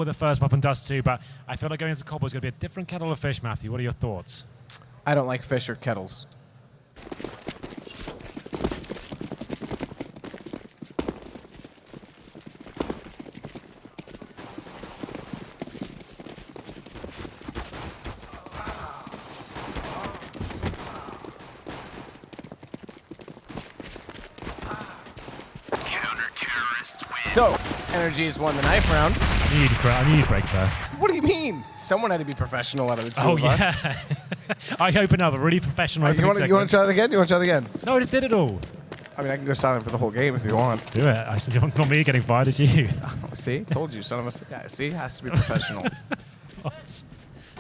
the first pop and dust too, but I feel like going into Cobble is going to be a different kettle of fish, Matthew. What are your thoughts? I don't like fish or kettles. So, NRG's won the knife round. I need to break first. What do you mean? Someone had to be professional out of the two of us. Oh, yeah. I open up a really professional you want to try that again? You want to try that again? No, I just did it all. I mean, I can go silent for the whole game if you want. Do it. It's not me getting fired, it's you. Oh, see? Told you, son of a... Yeah, see? It has to be professional.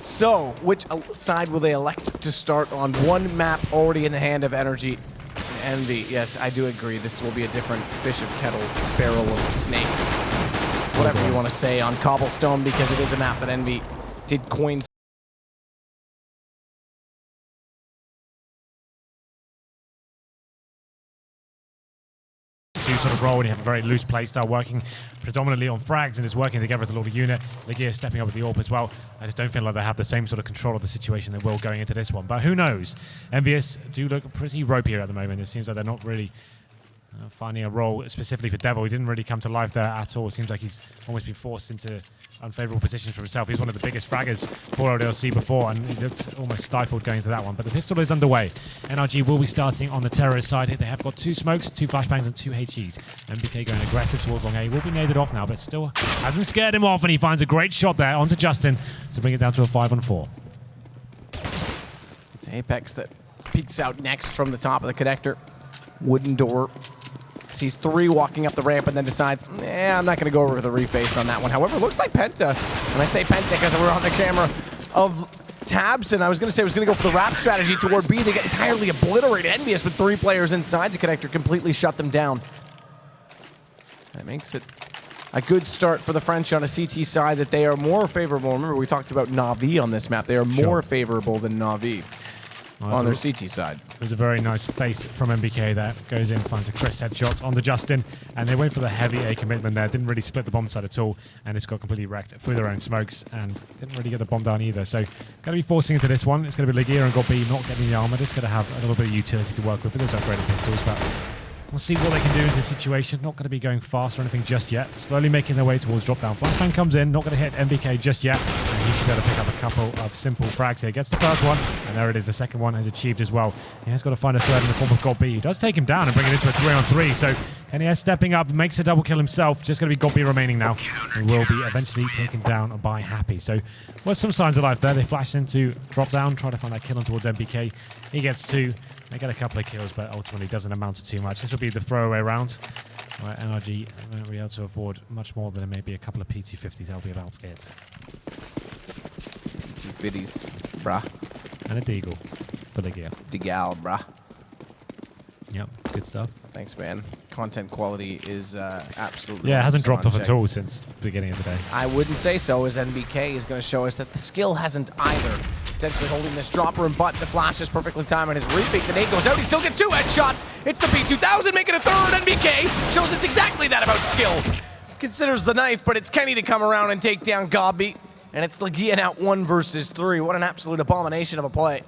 So, which side will they elect to start on? One map already in the hand of NRG. Envy, yes, I do agree. This will be a different fish of kettle, barrel of snakes, whatever you want to say on Cobblestone, because it is a map that Envy did coin. Sort of role when you have a very loose playstyle working predominantly on frags and it's working together as a lot of unit. Legear stepping up with the AWP as well. I just don't feel like they have the same sort of control of the situation they will going into this one. But who knows? EnVyUs do look pretty ropey here at the moment. It seems like they're not really finding a role specifically for Devil. He didn't really come to life there at all. It seems like he's almost been forced into unfavorable positions for himself. He's one of the biggest fraggers for ODLC before, and he looked almost stifled going into that one. But the pistol is underway. NRG will be starting on the terrorist side. They have got 2 smokes, 2 flashbangs, and 2 HEs. MBK going aggressive towards long A. Will be naded off now, but still hasn't scared him off, and he finds a great shot there onto Justin to bring it down to a 5-on-4. It's Apex that peeks out next from the top of the connector. Wooden door. Sees 3 walking up the ramp and then decides, I'm not going to go over the reface on that one. However, it looks like Penta. And I say Penta because we're on the camera of Tabs, and I was going to say I was going to go for the wrap strategy toward B. They get entirely obliterated. EnVyUs with 3 players inside the connector completely shut them down. That makes it a good start for the French on a CT side that they are more favorable. Remember, we talked about Na'Vi on this map. They are more favorable than Na'Vi. On their CT side. It was a very nice face from MBK there. Goes in, finds a crisp headshot onto Justin, and they went for the heavy A commitment there. Didn't really split the bomb side at all, and it's got completely wrecked through their own smokes, and didn't really get the bomb down either. So, going to be forcing into this one. It's going to be Legear and GoB not getting the armor. Just going to have a little bit of utility to work with for those upgraded pistols, but we'll see what they can do in this situation. Not going to be going fast or anything just yet. Slowly making their way towards drop down. Flashbang comes in, not going to hit MBK just yet. And he should be able to pick up a couple of simple frags here. Gets the first one, and there it is. The second one has achieved as well. He has got to find a third in the form of GoB. He does take him down and bring it into a 3-on-3. So Kenny S stepping up, makes a double kill himself. Just going to be GoB remaining now. He will be eventually taken down by Happy. So, well, some signs of life there. They flash into drop down, try to find that kill on towards MBK. He gets 2. They get a couple of kills, but ultimately doesn't amount to too much. This will be the throwaway round, where NRG won't be able to afford much more than maybe a couple of P250s. That'll be about it. P250s, brah. And a Deagle for the gear. Deagle, brah. Yep, good stuff. Thanks, man. Content quality is absolutely... Yeah, it hasn't dropped off at all since the beginning of the day. I wouldn't say so, as NBK is going to show us that the skill hasn't either. Potentially holding this dropper and button. The flash is perfectly timed on his repeat. The nade goes out. He still gets 2 headshots. It's the P2000 making a third. NBK shows us exactly that about skill. Considers the knife, but it's Kenny to come around and take down GoB. And it's Legear out 1 versus 3. What an absolute abomination of a play.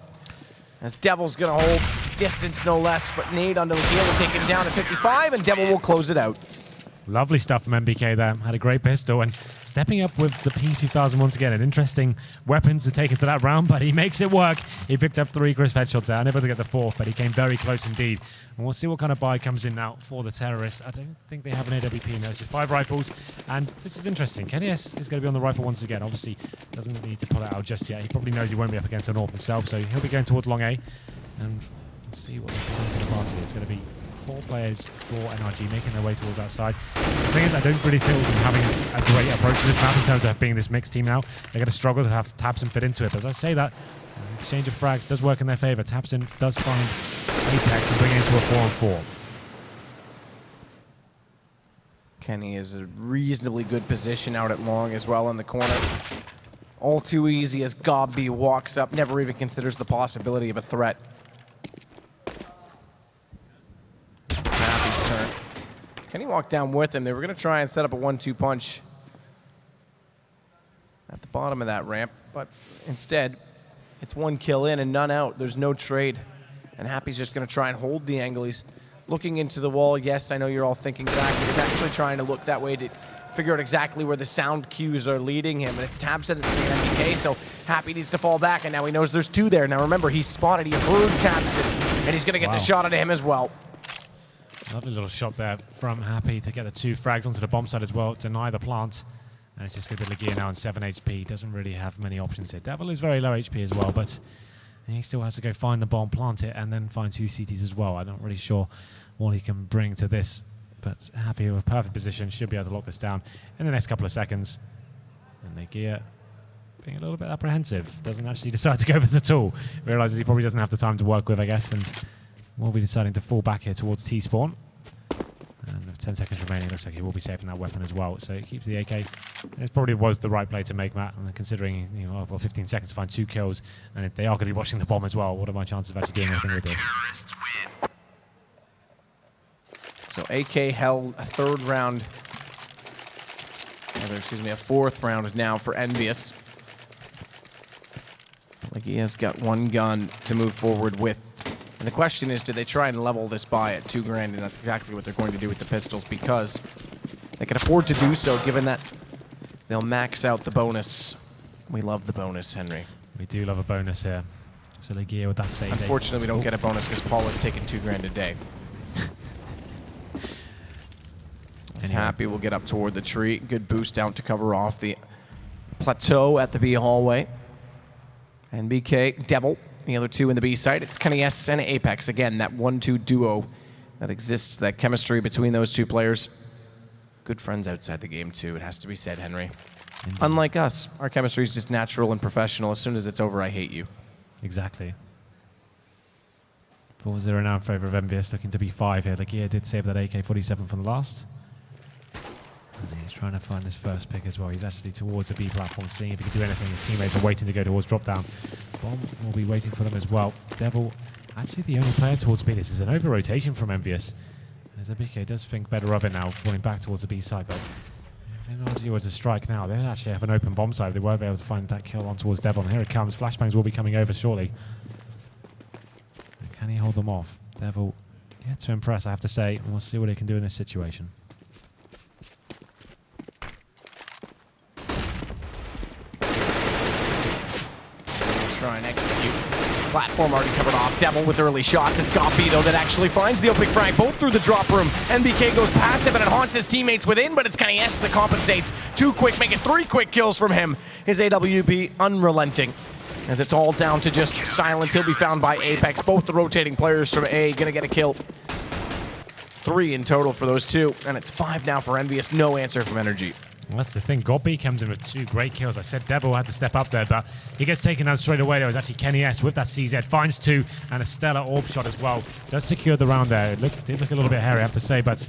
As Devil's going to hold distance no less, but nade onto Legear will take him down at 55, and Devil will close it out. Lovely stuff from MBK there. Had a great pistol and stepping up with the P2000 once again. An interesting weapon to take into that round, but he makes it work. He picked up 3 crisp headshots there. Unable to get the 4th, but he came very close indeed. And we'll see what kind of buy comes in now for the terrorists. I don't think they have an AWP in there. So 5 rifles, and this is interesting. Kenny S is going to be on the rifle once again. Obviously, doesn't need to pull it out just yet. He probably knows he won't be up against an AWP himself, so he'll be going towards long A. And we'll see what they bring to the party. It's going to be 4 players for NRG making their way towards that side. The thing is, I don't really feel them having a great approach to this map in terms of being this mixed team now. They're going to struggle to have Tabs and fit into it. But as I say that, exchange of frags does work in their favor. Tabson does find Apex and bring it into a 4-on-4. Kenny is a reasonably good position out at long as well in the corner. All too easy as GoB walks up, never even considers the possibility of a threat. Happy's turn. Kenny walked down with him. They were going to try and set up a 1-2 punch. bottom of that ramp, but instead, it's 1 kill in and none out. There's no trade. And Happy's just going to try and hold the angle. He's looking into the wall. Yes, I know you're all thinking back. He's actually trying to look that way to figure out exactly where the sound cues are leading him. And it's tab set at MBK, so Happy needs to fall back, and now he knows there's 2 there. Now remember, he spotted, he heard Tabson, and he's going to get the shot at him as well. Lovely little shot there from Happy to get the 2 frags onto the bomb side as well, deny the plant. And it's just going to be Legear now on 7 HP. Doesn't really have many options here. Devil is very low HP as well, but he still has to go find the bomb, plant it, and then find 2 CTs as well. I'm not really sure what he can bring to this, but Happy with a perfect position, should be able to lock this down in the next couple of seconds. And Legear being a little bit apprehensive, doesn't actually decide to go with it at all. Realizes he probably doesn't have the time to work with, I guess, and will be deciding to fall back here towards T-spawn. And with 10 seconds remaining, looks like he will be saving that weapon as well. So he keeps the AK. It probably was the right play to make, Matt. And considering, you know, I've got 15 seconds to find 2 kills, and they are going to be watching the bomb as well. What are my chances of actually doing anything with this? So AK held a 3rd round. Excuse me, a 4th round now for EnVyUs. Like he has got 1 gun to move forward with. And the question is, do they try and level this by at 2 grand? And that's exactly what they're going to do with the pistols, because they can afford to do so, given that they'll max out the bonus. We love the bonus, Henry. We do love a bonus here. So Legear with that save. Unfortunately, we don't get a bonus because Paul is taking 2 grand a day. Anyway. Happy will get up toward the tree. Good boost out to cover off the plateau at the B hallway. And BK, Devil. The other 2 in the B site. It's KennyS and Apex. Again, that 1-2 duo that exists, that chemistry between those 2 players. Good friends outside the game, too, it has to be said, Henry. Indeed. Unlike us, our chemistry is just natural and professional. As soon as it's over, I hate you. Exactly. 4-0 now in favor of EnVyUs, looking to be 5 here. Legear did save that AK-47 from the last. And he's trying to find this first pick as well. He's actually towards the B platform, seeing if he can do anything. His teammates are waiting to go towards drop down. Bomb will be waiting for them as well. Devil, actually the only player towards B. This is an over-rotation from EnVyUs. As BK does think better of it now, falling back towards the B side. But if NRG were to strike now, they'd actually have an open bomb side. They won't be able to find that kill on towards Devil. And here it comes. Flashbangs will be coming over shortly. And can he hold them off? Devil, yet to impress, I have to say. And we'll see what he can do in this situation. Try and execute. Platform already covered off. Devil with early shots. It's got Beto that actually finds the opening frag, both through the drop room. NBK goes passive and it haunts his teammates within, but it's KennyS that compensates. 2 quick, make it 3 quick kills from him. His AWP unrelenting. As it's all down to just silence. He'll be found by Apex. Both the rotating players from A gonna get a kill. 3 in total for those 2, and it's 5 now for EnVyUs. No answer from NRG. Well, that's the thing. Godby comes in with 2 great kills. I said Devil had to step up there, but he gets taken down straight away. There was actually KennyS with that CZ. Finds 2 and a stellar orb shot as well. Does secure the round there. It did look a little bit hairy, I have to say, but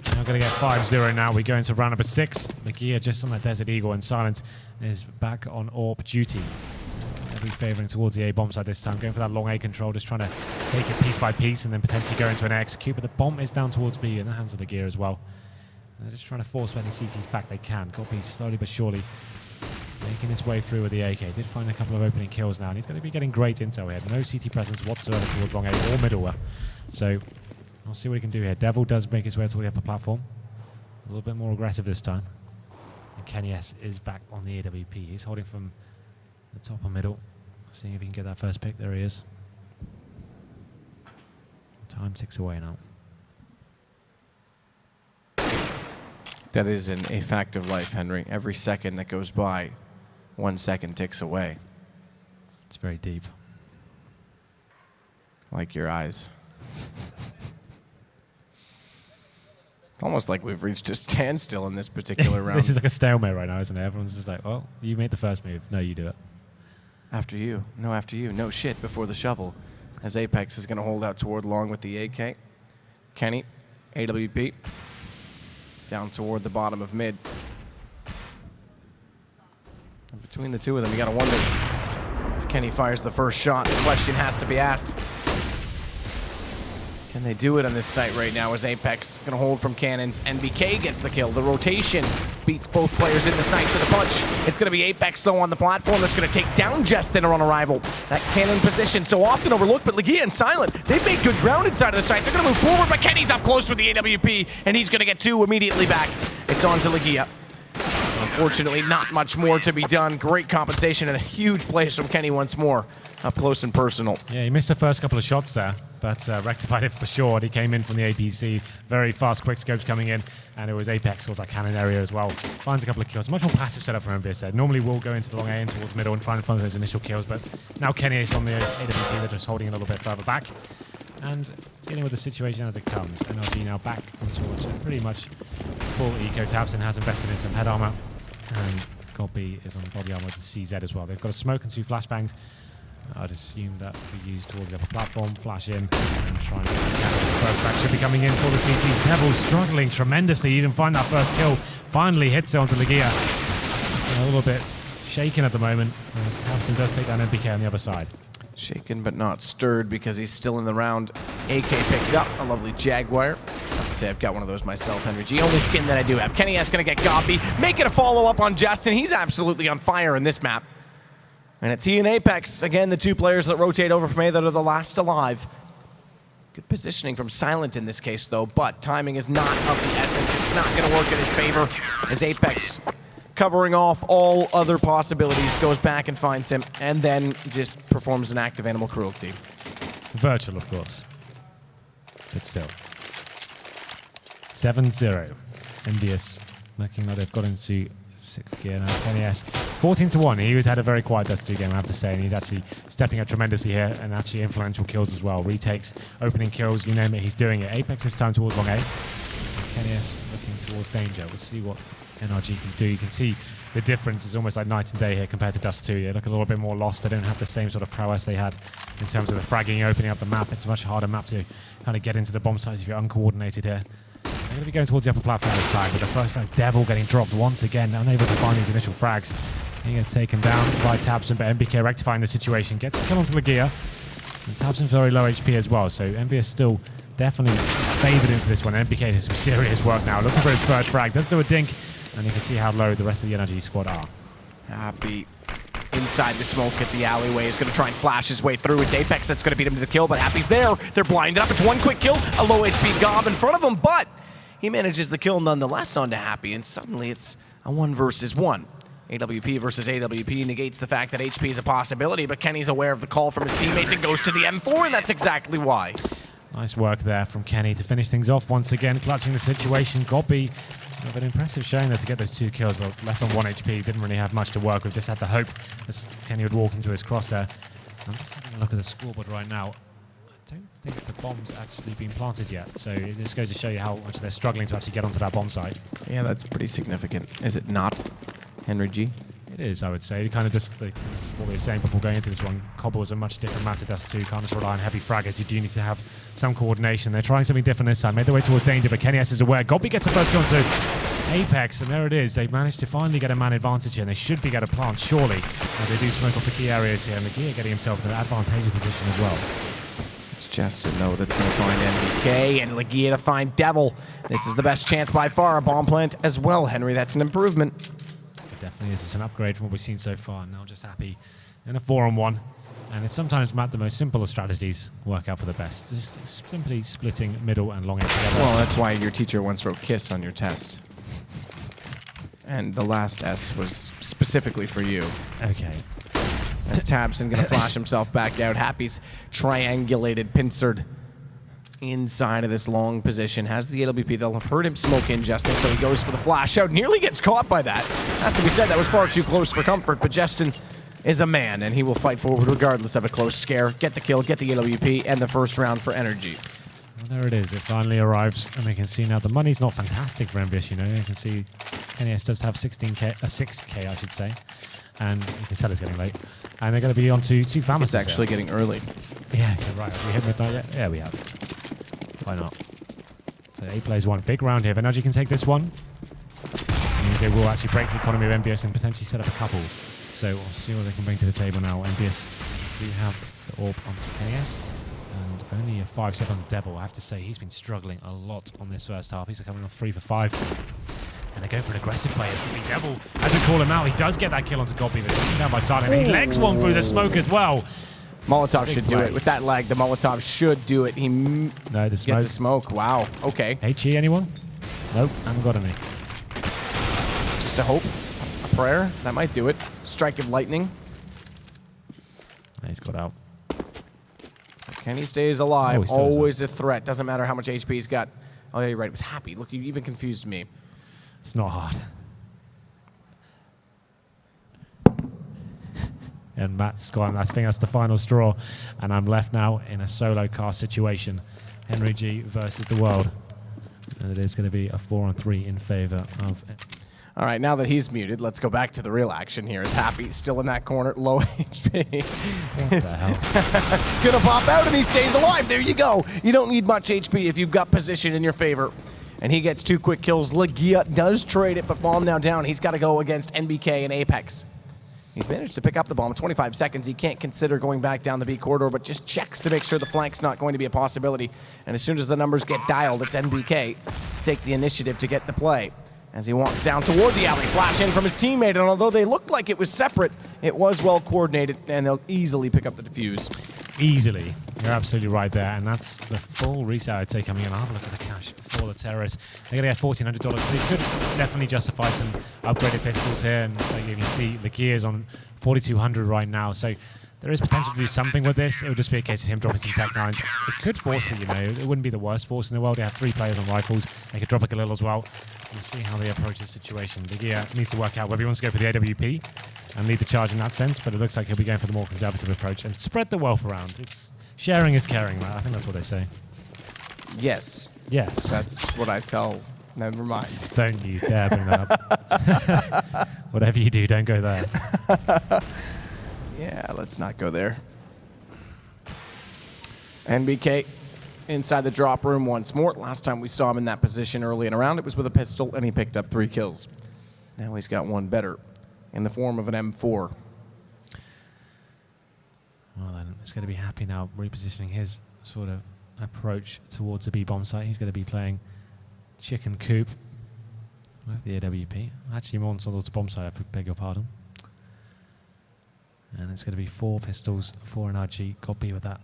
we're going to get 5-0 now. We go into round number 6. Legear just on that Desert Eagle, and Silent is back on orb duty. They'll be favouring towards the A bomb side this time. Going for that long A control, just trying to take it piece by piece and then potentially go into an execute. But the bomb is down towards B in the hands of Legear as well. They're just trying to force any CTs back they can. Godby slowly but surely making his way through with the AK. Did find a couple of opening kills now, and he's going to be getting great intel here. No CT presence whatsoever towards long A or middleware. So we'll see what he can do here. Devil does make his way to the upper platform. A little bit more aggressive this time. And KennyS is back on the AWP. He's holding from the top or middle. Seeing if he can get that first pick. There he is. Time ticks away now. That is a fact of life, Henry. Every second that goes by, 1 second ticks away. It's very deep. Like your eyes. It's almost like we've reached a standstill in this particular round. This is like a stalemate right now, isn't it? Everyone's just like, well, you made the first move. No, you do it. After you. No, after you. No shit before the shovel. As Apex is going to hold out toward long with the AK. Kenny, AWP. Down toward the bottom of mid. And between the 2 of them, you got to wonder, as Kenny fires the first shot, the question has to be asked. Can they do it on this site right now as Apex going to hold from cannons? NBK gets the kill. The rotation beats both players in the site to the punch. It's going to be Apex, though, on the platform that's going to take down Justin on arrival. That cannon position so often overlooked, but Legia and Silent, they've made good ground inside of the site. They're going to move forward, but Kenny's up close with the AWP, and he's going to get 2 immediately back. It's on to Legia. Unfortunately, not much more to be done. Great compensation and a huge place from Kenny once more. Up close and personal. Yeah, he missed the first couple of shots there, but rectified it for sure. He came in from the APC, very fast quick scopes coming in, and it was Apex towards that cannon area as well. Finds a couple of kills. Much more passive setup from EnVyUs there. Normally we'll go into the long A and towards middle and try and find those initial kills, but now Kenny is on the AWP. They're just holding a little bit further back and dealing with the situation as it comes. NRG now back towards pretty much full eco. Tabson has invested in some head armor, and Gobby is on body armor with the CZ as well. They've got a smoke and 2 flashbangs. I'd assume that will be used towards the upper platform, flash in, and try and get the first back should be coming in for the CTs. Devil struggling tremendously. He didn't find that first kill. Finally hits it onto Legia. A little bit shaken at the moment, as Tabson does take down NBK on the other side. Shaken but not stirred because he's still in the round. AK picked up a lovely Jaguar. I have to say I've got one of those myself, HenryG. Only skin that I do have. Kenny S gonna get Gobby. Making a follow-up on Justin. He's absolutely on fire in this map. And it's he and Apex, again, the 2 players that rotate over from A that are the last alive. Good positioning from Silent in this case, though, but timing is not of the essence. It's not going to work in his favor as Apex, covering off all other possibilities, goes back and finds him, and then just performs an act of animal cruelty. Virtual, of course. But still. 7-0. EnVyUs looking like they've got into 6th gear now. Kenny S. 14-1. He had a very quiet Dust 2 game, I have to say, and he's actually stepping up tremendously here and actually influential kills as well. Retakes, opening kills, you name it, he's doing it. Apex this time towards long A. Kenny S looking towards danger. We'll see what NRG can do. You can see the difference is almost like night and day here compared to Dust 2. They look a little bit more lost. They don't have the same sort of prowess they had in terms of the fragging, opening up the map. It's a much harder map to kind of get into the bomb sites if you're uncoordinated here. They're going to be going towards the upper platform this time, with the first frag, Devil getting dropped once again, unable to find these initial frags. He gets taken down by Tabson, but NBK rectifying the situation, gets to kill onto Legia. And Tabson's very low HP as well, so EnVyUs still definitely favored into this one. NBK does some serious work now, looking for his third frag. Does do a dink, and you can see how low the rest of the NRG squad are. Happy inside the smoke at the alleyway is going to try and flash his way through. It's Apex that's going to beat him to the kill, but Happy's there. They're blinded up. It's one quick kill, a low HP Gob in front of him, but he manages the kill nonetheless onto Happy, and suddenly it's a 1 versus 1. AWP versus AWP negates the fact that HP is a possibility, but Kenny's aware of the call from his teammates and goes to the M4, and that's exactly why. Nice work there from Kenny to finish things off once again, clutching the situation. Gobby, an impressive showing there to get those 2 kills. Well, left on 1 HP, didn't really have much to work with. Just had the hope that Kenny would walk into his cross there. I'm just having a look at the scoreboard right now. I don't think the bomb's actually been planted yet, so it just goes to show you how much they're struggling to actually get onto that bomb site. Yeah, that's pretty significant. Is it not, HenryG? It is, I would say. Kind of just like what we were saying before going into this one. Cobble is a much different map to Dust 2. Can't just rely on heavy fraggers. You do need to have some coordination. They're trying something different this time. Made their way towards danger, but Kenny S is aware. Gobby gets the first kill onto Apex, and there it is. They've managed to finally get a man advantage here, and they should be able to plant, surely. And they do smoke off the key areas here, and Legia getting himself in an advantageous position as well. It's Justin, though, that's going to find NBK, and Legia to find Devil. This is the best chance by far. A bomb plant as well, Henry. That's an improvement. It definitely is. It's an upgrade from what we've seen so far. Now just Happy in a 4-on-1. And it's sometimes, Matt, the most simple of strategies work out for the best. Just simply splitting middle and long edge together. Well, that's why your teacher once wrote KISS on your test. And the last S was specifically for you. Okay. As Tabson going to flash himself back out. Happy's triangulated, pincered inside of this long position. Has the AWP. They'll have heard him smoke in, Justin, so he goes for the flash out. Nearly gets caught by that. Has to be said, that was far too close for comfort, but Justin is a man, and he will fight forward regardless of a close scare. Get the kill, get the AWP, and the first round for NRG. Well, there it is. It finally arrives, and we can see now the money's not fantastic for EnVyUs, you know. You can see NES does have 6K, I should say. And you can tell it's getting late. And they're going to be on to 2 Famouses. It's actually getting early. Yeah, you're right. Have we hit midnight yet? Yeah, we have. Why not? So 8 plays 1. Big round here. NRG can take this one. It means they will actually break the economy of EnVyUs and potentially set up a couple. So we'll see what they can bring to the table now. EnVyUs do have the orb onto KS. And only a 5 set on the Devil. I have to say, he's been struggling a lot on this first half. He's coming on 3 for 5. And they go for an aggressive play. It's going to be Devil. As we call him out, he does get that kill onto Gobby. But taken down by Silent. And he legs one through the smoke as well. Molotov should do it. With that lag, the Molotov should do it. He gets a smoke. Wow. Okay. HE, anyone? Nope, haven't got any. Just a hope. A prayer. That might do it. Strike of lightning. He's got out. So Kenny stays alive. Oh, always a threat. Doesn't matter how much HP he's got. Oh, yeah, you're right. It was happy. Look, you even confused me. It's not hard. And Matt's gone. I think that's the final straw. And I'm left now in a solo cast situation. HenryG versus the world. And it is going to be a 4-on-3 in favor of... All right, now that he's muted, let's go back to the real action here. Is Happy still in that corner, low HP? What the hell? Gonna pop out and he stays alive. There you go. You don't need much HP if you've got position in your favor. And he gets 2 quick kills. Legia does trade it, but bomb now down. He's got to go against NBK and Apex. He's managed to pick up the bomb in 25 seconds. He can't consider going back down the B corridor, but just checks to make sure the flank's not going to be a possibility. And as soon as the numbers get dialed, it's NBK to take the initiative to get the play. As he walks down toward the alley, flash in from his teammate, and although they looked like it was separate, it was well coordinated, and they'll easily pick up the defuse. Easily. You're absolutely right there, and that's the full reset I'd say coming in. I'll have a look at the cash for the terrorists. They're going to get $1,400. They could definitely justify some upgraded pistols here, and like you can see, the gear is on 4,200 right now, so there is potential to do something with this. It would just be a case of him dropping some Tech 9s. It could force it, you know. It wouldn't be the worst force in the world. They have 3 players on rifles. They could drop a little as well. We'll see how they approach the situation. The gear needs to work out whether he wants to go for the AWP and lead the charge in that sense, but it looks like he'll be going for the more conservative approach and spread the wealth around. It's sharing is caring, right? I think that's what they say. Yes. Yes. That's what I tell. Never mind. Don't you dare bring that up. Whatever you do, don't go there. Yeah, let's not go there. NBK inside the drop room once more. Last time we saw him in that position early in a round, it was with a pistol, and he picked up 3 kills. Now he's got one better in the form of an M4. Well then, it's going to be Happy now repositioning his sort of approach towards the B-bomb site. He's going to be playing Chicken Coop with the AWP. Actually, more towards the bomb site, I beg your pardon. And it's going to be 4 pistols, 4 NRG. Got B with that.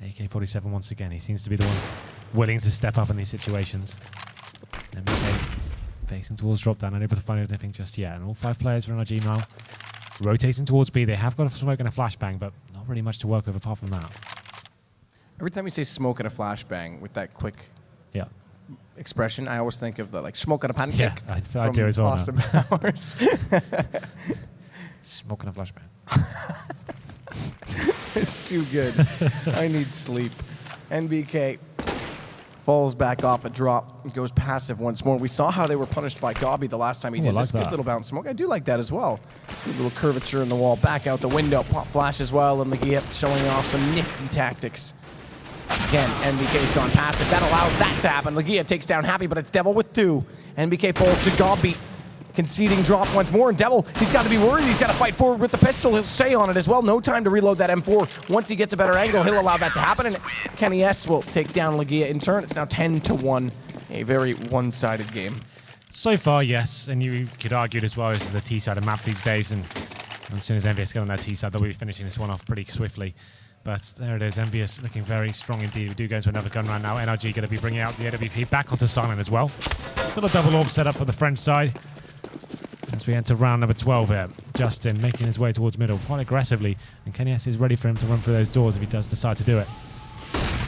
AK-47 once again. He seems to be the one willing to step up in these situations. MBK facing towards drop down, unable to find anything just yet. And all 5 players for NRG now. Rotating towards B. They have got a smoke and a flashbang, but not really much to work with apart from that. Every time you say smoke and a flashbang with that quick expression, I always think of the smoke and a pancake. Yeah, I do as well. Awesome Hours. Smoke and a flashbang. It's too good. I need sleep. NBK falls back off a drop and goes passive once more. We saw how they were punished by Gobby the last time he did this. Good little bounce smoke. I do like that as well. Good little curvature in the wall. Back out the window. Pop flash as well. And Legia showing off some nifty tactics. Again, NBK's gone passive. That allows that to happen. Legia takes down Happy, but it's Devil with 2. NBK falls to Gobby. Conceding drop once more, and Devil, he's got to be worried. He's got to fight forward with the pistol. He'll stay on it as well. No time to reload that M4. Once he gets a better angle, he'll allow that to happen, and Kenny S will take down Legia in turn. It's now 10-1, a very one-sided game. So far, yes, and you could argue it as well. This is a T-sided map these days, and as soon as EnVyUs get on that T-side, they'll be finishing this one off pretty swiftly. But there it is, EnVyUs looking very strong indeed. We do go into another gun round now. NRG going to be bringing out the AWP back onto Silent as well. Still a double orb set up for the French side. As we enter round number 12 here, Justin making his way towards middle quite aggressively, and Kenny S is ready for him to run through those doors if he does decide to do it.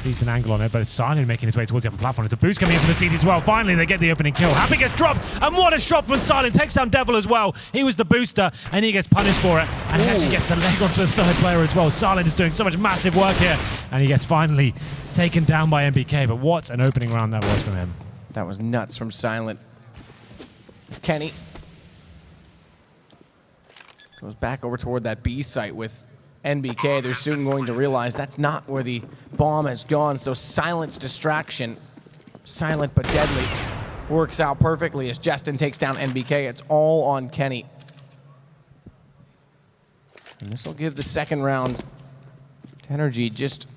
Decent angle on it, but it's Silent making his way towards the upper platform. It's a boost coming in from the CD as well. Finally, they get the opening kill. Happy gets dropped, and what a shot from Silent. Takes down Devil as well. He was the booster, and he gets punished for it, and he actually gets the leg onto the 3rd player as well. Silent is doing so much massive work here, and he gets finally taken down by NBK, but what an opening round that was from him. That was nuts from Silent. It's Kenny. Goes back over toward that B site with NBK. They're soon going to realize that's not where the bomb has gone. So Silent's distraction, silent but deadly, works out perfectly as Justin takes down NBK. It's all on Kenny. And this will give the second round to NRG just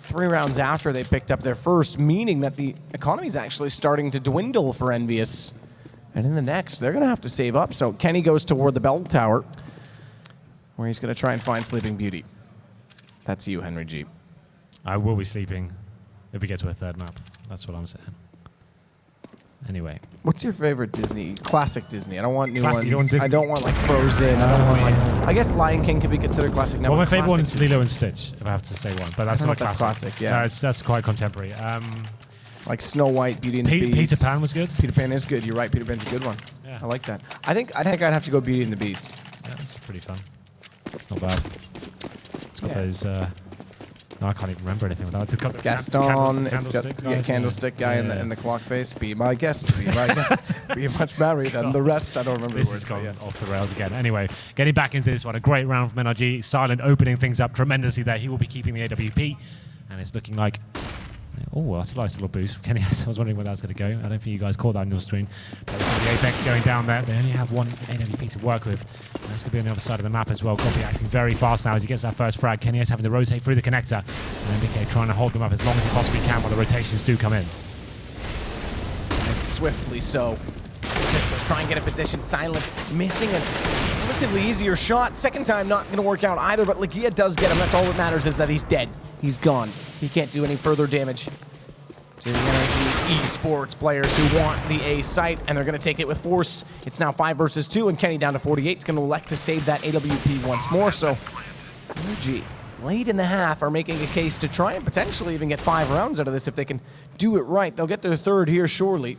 3 rounds after they picked up their first, meaning that the economy is actually starting to dwindle for EnVyUs. And in the next, they're going to have to save up. So Kenny goes toward the bell tower, where he's going to try and find Sleeping Beauty. That's you, HenryG. I will be sleeping if we get to a third map. That's what I'm saying. Anyway. What's your favorite Disney? Classic Disney. I don't want new Classic, ones. Disney. I don't want like Frozen. I don't want like. I guess Lion King could be considered classic now. Well, my favorite one is Lilo and Stitch, if I have to say one. But that's not that's classic. classic, yeah. No, that's quite contemporary. Like Snow White, Beauty and the Beast. Peter Pan was good. Peter Pan is good. You're right. Peter Pan's a good one. Yeah. I like that. I think I'd have to go Beauty and the Beast. Yeah, that's pretty fun. It's not bad. It's got those. No, I can't even remember anything without it. Got the Gaston, it's got candlestick the candlestick guy in the clock face. Be my guest. Be my guest. Be much married. And the rest, I don't remember This the has words. gone off the rails again. Anyway, getting back into this one, a great round from NRG. Silent opening things up tremendously there. He will be keeping the AWP, and it's looking like. Oh, that's a nice little boost. Kenny, I was wondering where that was going to go. I don't think you guys caught that on your screen. But the Apex going down there. They only have one AWP to work with. And that's going to be on the other side of the map as well. Copy acting very fast now as he gets that first frag. Kenny is having to rotate through the connector. And MBK trying to hold them up as long as he possibly can while the rotations do come in. And swiftly so. Just try and get a position. Silent missing a relatively easier shot. Second time not going to work out either, but Legia does get him. That's all that matters is that he's dead. He's gone. He can't do any further damage to the NRG eSports players who want the A site, and they're going to take it with force. It's now 5 versus 2, and Kenny down to 48. He's going to elect to save that AWP once more. So NRG, late in the half, are making a case to try and potentially even get 5 rounds out of this if they can do it right. They'll get their third here surely.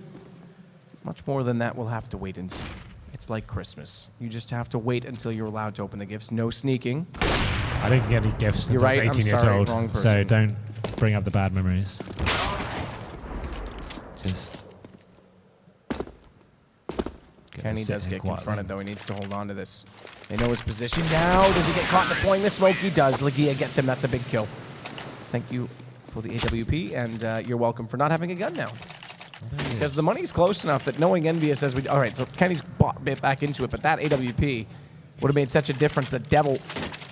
Much more than that, we'll have to wait and see. It's like Christmas. You just have to wait until you're allowed to open the gifts. No sneaking. I didn't get any gifts since You're right. I was 18 I'm years sorry, old, wrong person. so don't bring up the bad memories. Just. Kenny does get confronted, though. He needs to hold on to this. They know his position now. Does he get caught deploying the smoke? He does. Legia gets him. That's a big kill. Thank you for the AWP, and you're welcome for not having a gun now. Because the money's close enough that knowing EnVyUs as we... All right, so Kenny's bought bit back into it, but that AWP would have made such a difference that Devil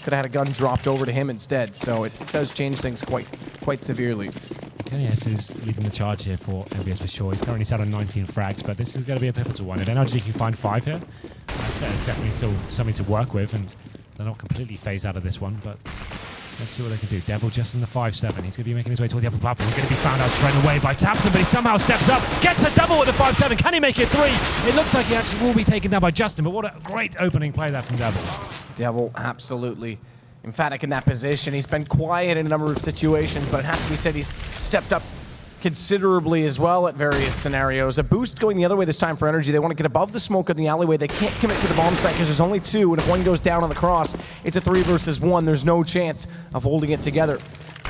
could have had a gun dropped over to him instead. So it does change things quite severely. Kenny is leading the charge here for EnVyUs for sure. He's currently sat on 19 frags, but this is going to be a pivotal one. If NRG can find 5 here, I'd say it's definitely still something to work with, and they're not completely phased out of this one, but let's see what they can do. Devil just in the 5-7. He's going to be making his way toward the upper platform. He's going to be found out straight away by Tapson, but he somehow steps up, gets a double with the 5-7. Can he make it 3? It looks like he actually will be taken down by Justin, but what a great opening play there from Devil. Devil absolutely emphatic in that position. He's been quiet in a number of situations, but it has to be said he's stepped up considerably as well at various scenarios. A boost going the other way this time for NRG. They want to get above the smoke in the alleyway. They can't commit to the bomb site because there's only 2, and if one goes down on the cross, it's a 3 versus 1. There's no chance of holding it together.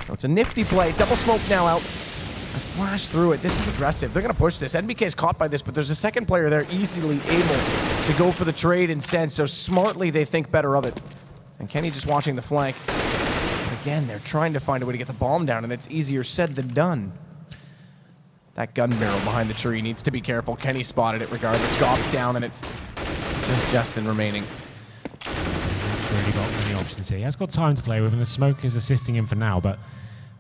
So it's a nifty play. Double smoke now out. A splash through it. This is aggressive. They're going to push this. NBK is caught by this, but there's a second player there easily able to go for the trade instead, so smartly they think better of it. And Kenny just watching the flank. But again, they're trying to find a way to get the bomb down, and it's easier said than done. That gun barrel behind the tree needs to be careful. Kenny spotted it regardless. Drops down, and it's just Justin remaining. He's really got many options here. He has got time to play with, and the smoke is assisting him for now, but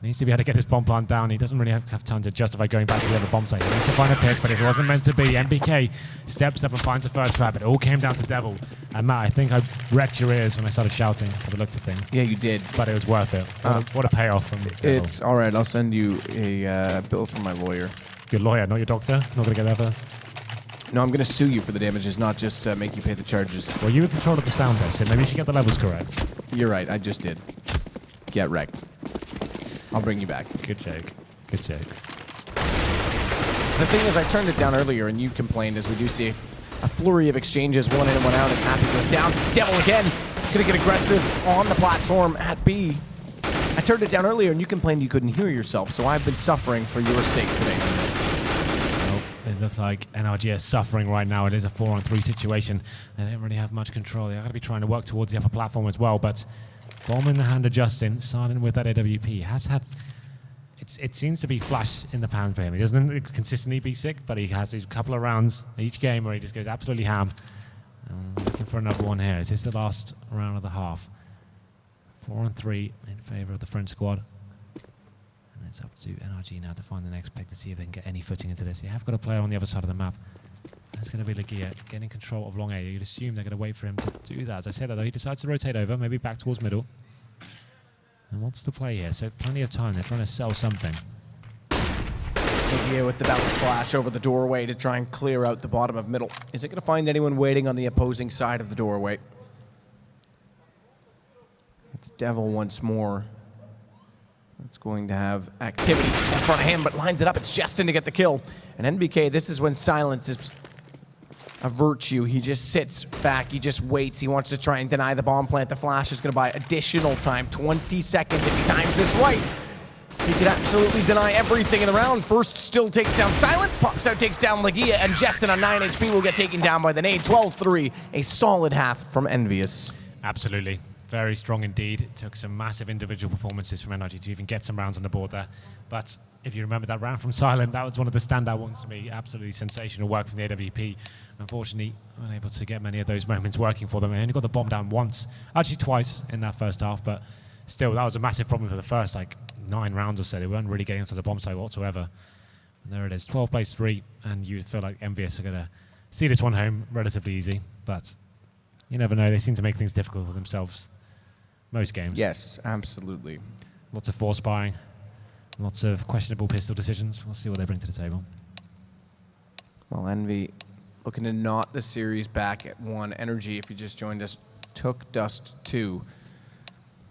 needs to be able to get his bomb plant down. He doesn't really have time to justify going back to the other bomb site. He needs to find a pick, but it wasn't meant to be. MBK steps up and finds the first trap. It all came down to Devil. And Matt, I think I wrecked your ears when I started shouting by the looks of things. Yeah, you did. But it was worth it. What a payoff from Devil. It's all right. I'll send you a bill from my lawyer. Your lawyer, not your doctor. Not going to get there first. No, I'm going to sue you for the damages, not just make you pay the charges. Well, you were in control of the sound there, so maybe you should get the levels correct. You're right. I just did. Get wrecked. I'll bring you back. Good joke. Good joke. The thing is, I turned it down earlier, and you complained as we do see a flurry of exchanges, 1 in and 1 out as Happy goes down. Devil again. He's going to get aggressive on the platform at B. I turned it down earlier, and you complained you couldn't hear yourself, so I've been suffering for your sake today. Well, it looks like NRG is suffering right now. It is a 4-on-3 situation. They don't really have much control. They're going to be trying to work towards the upper platform as well, but bomb in the hand of Justin, silent with that AWP. It seems to be flash in the pan for him. He doesn't consistently be sick, but he has a couple of rounds each game where he just goes absolutely ham. Looking for another one here. Is this the last round of the half? 4-on-3 in favor of the French squad. And it's up to NRG now to find the next pick to see if they can get any footing into this. They have got a player on the other side of the map. That's going to be Greer getting control of long A. You'd assume they're going to wait for him to do that. As I said that, though, he decides to rotate over, maybe back towards middle. And what's the play here? So plenty of time. They're trying to sell something. Greer with the bounce flash over the doorway to try and clear out the bottom of middle. Is it going to find anyone waiting on the opposing side of the doorway? It's Devil once more. It's going to have activity in front of him, but lines it up. It's Justin to get the kill. And NBK, this is when silence is a virtue. He just sits back. He just waits. He wants to try and deny the bomb plant. The flash is going to buy additional time, 20 seconds if he times this right. He could absolutely deny everything in the round. First still takes down Silent, pops out, takes down Greer, and Justin on 9 HP will get taken down by the nade. 12-3, a solid half from EnVyUs. Absolutely. Very strong indeed. It took some massive individual performances from NRG to even get some rounds on the board there. But if you remember that round from Silent, that was one of the standout ones to me. Absolutely sensational work from the AWP. Unfortunately, unable to get many of those moments working for them. They only got the bomb down once, actually twice in that first half, but still, that was a massive problem for the first 9 rounds or so. They weren't really getting onto the bomb site whatsoever. And there it is, 12 plays 3, and you feel like EnVyUs are going to see this one home relatively easy. But you never know. They seem to make things difficult for themselves most games. Yes, absolutely. Lots of force buying, lots of questionable pistol decisions. We'll see what they bring to the table. Well, Envy looking to knot the series back at 1. NRG, if you just joined us, took Dust 2.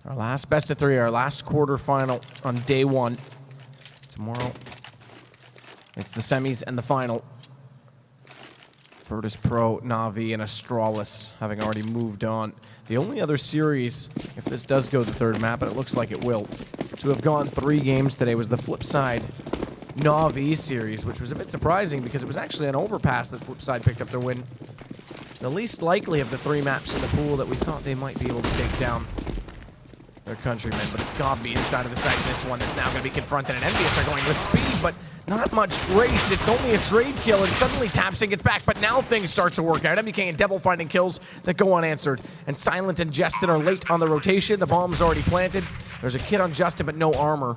Our last best of 3, our last quarterfinal on day 1. Tomorrow, it's the semis and the final. Virtus Pro, Na'Vi, and Astralis having already moved on. The only other series, if this does go the third map, and it looks like it will, to have gone 3 games today was the Flipside Na'Vi series, which was a bit surprising because it was actually an overpass that Flipside picked up their win. The least likely of the 3 maps in the pool that we thought they might be able to take down their countrymen, but it's Gobby inside of the site. This one that's now going to be confronted, and EnVyUs are going with speed, but not much grace. It's only a trade kill, and suddenly Tapsing gets back, but now things start to work out. MBK and Devil finding kills that go unanswered, and Silent and Justin are late on the rotation. The bomb's already planted. There's a kid on Justin, but no armor,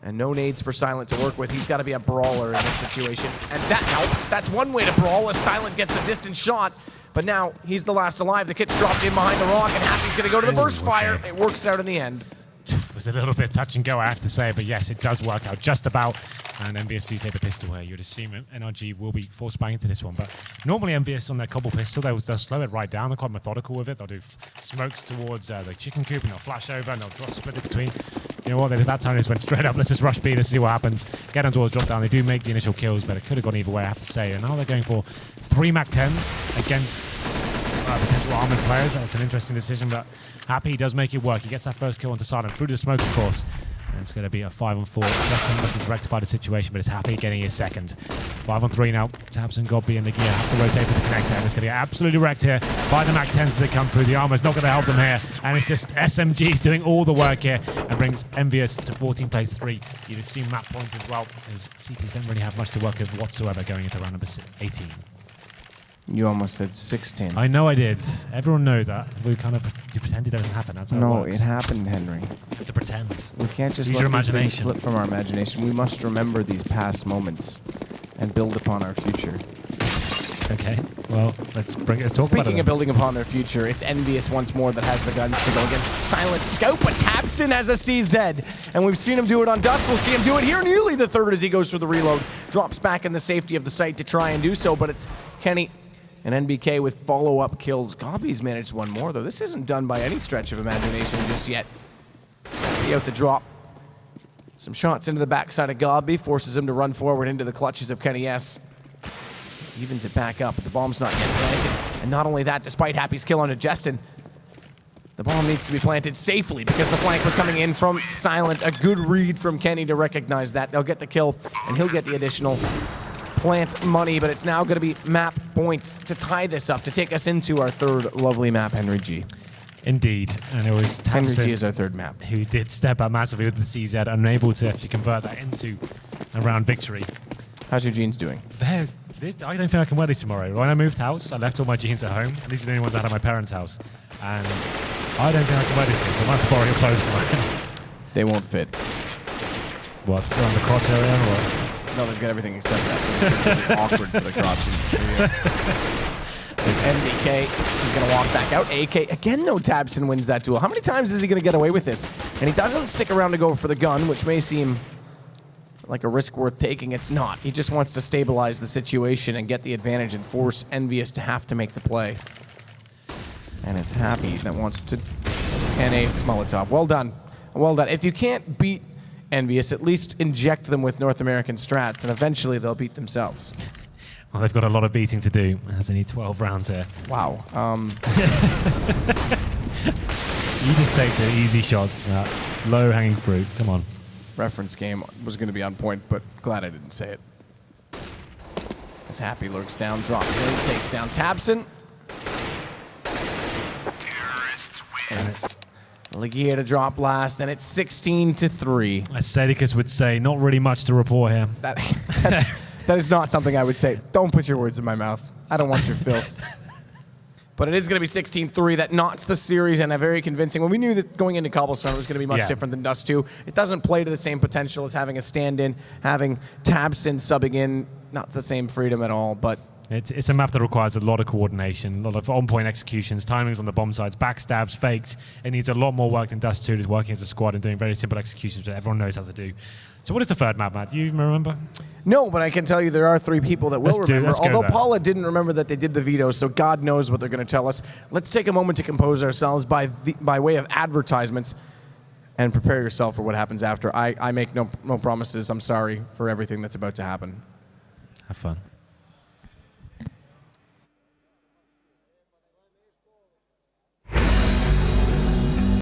and no nades for Silent to work with. He's got to be a brawler in this situation, and that helps. That's one way to brawl as Silent gets the distant shot. But now, he's the last alive. The kit's dropped in behind the rock, and Happy's going to go to the burst fire. It works out in the end. It was a little bit touch and go, I have to say, but yes, it does work out just about. And EnVyUs do take the pistol here. You'd assume NRG will be forced back into this one, but normally EnVyUs on their Cobble pistol, they'll slow it right down. They're quite methodical with it. They'll do smokes towards the chicken coop, and they'll flash over, and they'll drop split it between. You know what? That time they just went straight up. Let's just rush B. Let's see what happens. Get them towards drop down. They do make the initial kills, but it could have gone either way, I have to say. And now they're going for 3 Mac-10s against potential armored players. That's an interesting decision, but Happy does make it work. He gets that first kill onto Silent through the smoke, of course. And it's going to be a 5-on-4. Justin looking to rectify the situation, but it's Happy getting his second. 5-on-3 now. Tabs and Gobby and Greer have to rotate for the connector, and it's going to get absolutely wrecked here by the Mac-10s as they come through. The armor's not going to help them here, and it's just SMGs doing all the work here and brings EnVyUs to 14 plays 3. You'd assume map points as well, as CPs don't really have much to work with whatsoever going into round number 18. You almost said 16. I know I did. Everyone know that. You pretend it doesn't happen. That's how it works. No, it happened, Henry. You have to pretend. We can't just Use your let these things imagination. slip from our imagination. We must remember these past moments and build upon our future. Okay. Well, let's talk about it. Speaking of building upon their future, it's EnVyUs once more that has the guns to go against Silent Scout, but Tapson has a CZ. And we've seen him do it on Dust. We'll see him do it here nearly the third as he goes for the reload. Drops back in the safety of the site to try and do so, but it's Kenny and NBK with follow-up kills. Gobby's managed one more, though. This isn't done by any stretch of imagination just yet. Be out the drop. Some shots into the backside of Gobby, forces him to run forward into the clutches of Kenny S. Evens it back up, but the bomb's not yet planted. And not only that, despite Happy's kill onto Justin, the bomb needs to be planted safely because the flank was coming in from Silent. A good read from Kenny to recognize that. They'll get the kill, and he'll get the additional plant money, but it's now going to be map point to tie this up, to take us into our third lovely map, HenryG. Indeed, and it was HenryG is our third map. Who did step up massively with the CZ, unable to actually convert that into a round victory. How's your jeans doing? I don't think I can wear these tomorrow. When I moved house, I left all my jeans at home, and these are the only ones I had at my parents' house. And I don't think I can wear these, so I might have to borrow your clothes tomorrow. They won't fit. What? Around the crotch area or what? No, they've got everything except that. It's really awkward for the crotch. NBK is going to walk back out. AK, again, though, Tabson wins that duel. How many times is he going to get away with this? And he doesn't stick around to go for the gun, which may seem like a risk worth taking. It's not. He just wants to stabilize the situation and get the advantage and force EnVyUs to have to make the play. And it's Happy that wants to... And a Molotov. Well done. Well done. If you can't beat EnVyUs, at least inject them with North American strats, and eventually they'll beat themselves. Well, they've got a lot of beating to do. There's only 12 rounds here. Wow. You just take the easy shots, low-hanging fruit. Come on. Reference game was going to be on point, but glad I didn't say it. As Happy lurks down, drops in, takes down Tabson. And it's Legia to drop last, and it's 16-3. As Sadokist would say, not really much to report here. That is not something I would say. Don't put your words in my mouth. I don't want your filth. But it is going to be 16-3. That knots the series and a very convincing. When we knew that going into Cobblestone it was going to be much different than Dust 2, it doesn't play to the same potential as having a stand-in, having Tabson subbing in, not the same freedom at all, but... It's a map that requires a lot of coordination, a lot of on-point executions, timings on the bomb sides, backstabs, fakes. It needs a lot more work than Dust 2 is working as a squad and doing very simple executions that everyone knows how to do. So what is the third map, Matt? You remember? No, but I can tell you there are 3 people that will remember. Although Paula didn't remember that they did the veto, so God knows what they're going to tell us. Let's take a moment to compose ourselves by way of advertisements and prepare yourself for what happens after. I make no promises. I'm sorry for everything that's about to happen. Have fun.